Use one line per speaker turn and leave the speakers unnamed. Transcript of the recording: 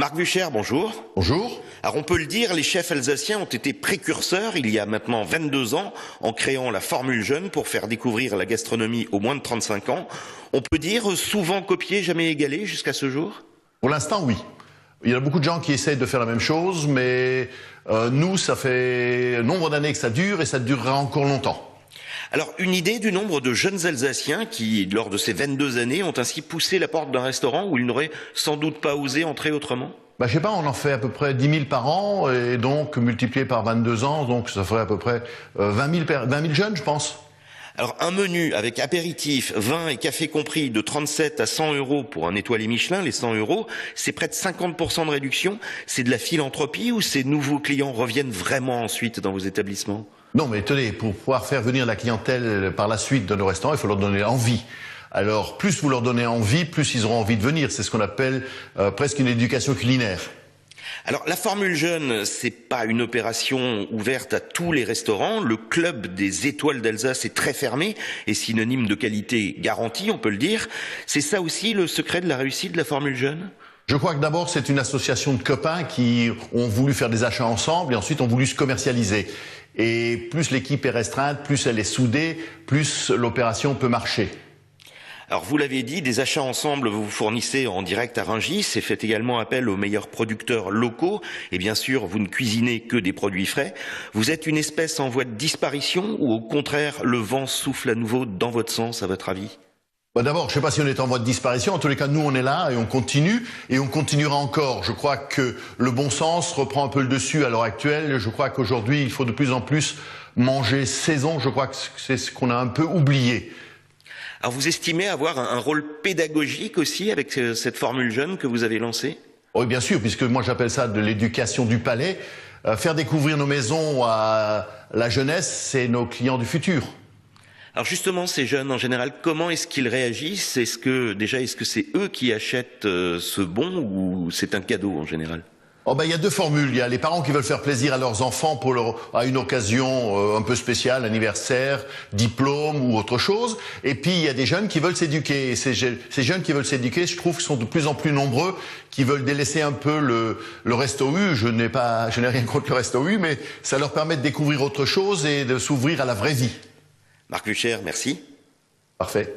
Marc Bucher, bonjour.
Bonjour.
Alors on peut le dire, les chefs alsaciens ont été précurseurs il y a maintenant 22 ans en créant la Formule Jeune pour faire découvrir la gastronomie aux moins de 35 ans. On peut dire souvent copié, jamais égalé jusqu'à ce jour?
Pour l'instant, oui. Il y a beaucoup de gens qui essayent de faire la même chose, mais nous, ça fait nombre d'années que ça dure et ça durera encore longtemps.
Alors, une idée du nombre de jeunes Alsaciens qui, lors de ces 22 années, ont ainsi poussé la porte d'un restaurant où ils n'auraient sans doute pas osé entrer autrement?
Je sais pas, on en fait à peu près 10 000 par an, et donc multiplié par 22 ans, donc ça ferait à peu près 20 000 jeunes, je pense.
Alors, un menu avec apéritif, vin et café compris de 37 à 100 euros pour un étoilé Michelin, les 100 euros, c'est près de 50% de réduction. C'est de la philanthropie ou ces nouveaux clients reviennent vraiment ensuite dans vos établissements?
Non, mais tenez, pour pouvoir faire venir la clientèle par la suite de nos restaurants, il faut leur donner envie. Alors, plus vous leur donnez envie, plus ils auront envie de venir. C'est ce qu'on appelle presque une éducation culinaire.
Alors, la Formule Jeune, c'est pas une opération ouverte à tous les restaurants. Le club des étoiles d'Alsace est très fermé et synonyme de qualité garantie, on peut le dire. C'est ça aussi le secret de la réussite de la Formule Jeune?
Je crois que d'abord, c'est une association de copains qui ont voulu faire des achats ensemble et ensuite ont voulu se commercialiser. Et plus l'équipe est restreinte, plus elle est soudée, plus l'opération peut marcher.
Alors vous l'avez dit, des achats ensemble, vous fournissez en direct à Rungis et faites également appel aux meilleurs producteurs locaux. Et bien sûr, vous ne cuisinez que des produits frais. Vous êtes une espèce en voie de disparition ou au contraire, le vent souffle à nouveau dans votre sens, à votre avis?
D'abord, je ne sais pas si on est en voie de disparition. En tous les cas, nous, on est là et on continue. Et on continuera encore. Je crois que le bon sens reprend un peu le dessus à l'heure actuelle. Je crois qu'aujourd'hui, il faut de plus en plus manger saison. Je crois que c'est ce qu'on a un peu oublié.
Alors vous estimez avoir un rôle pédagogique aussi avec cette Formule Jeune que vous avez lancée?
Oui, bien sûr, puisque moi j'appelle ça de l'éducation du palais. Faire découvrir nos maisons à la jeunesse, c'est nos clients du futur.
Alors justement, ces jeunes, en général, comment est-ce qu'ils réagissent? Est-ce que c'est eux qui achètent ce bon ou c'est un cadeau en général?
Il y a deux formules. Il y a les parents qui veulent faire plaisir à leurs enfants à une occasion un peu spéciale, anniversaire, diplôme ou autre chose. Et puis il y a des jeunes qui veulent s'éduquer. Et ces jeunes qui veulent s'éduquer, je trouve, sont de plus en plus nombreux, qui veulent délaisser un peu le resto U. Je n'ai rien contre le resto U, mais ça leur permet de découvrir autre chose et de s'ouvrir à la vraie vie.
Marc Bucher, merci.
Parfait.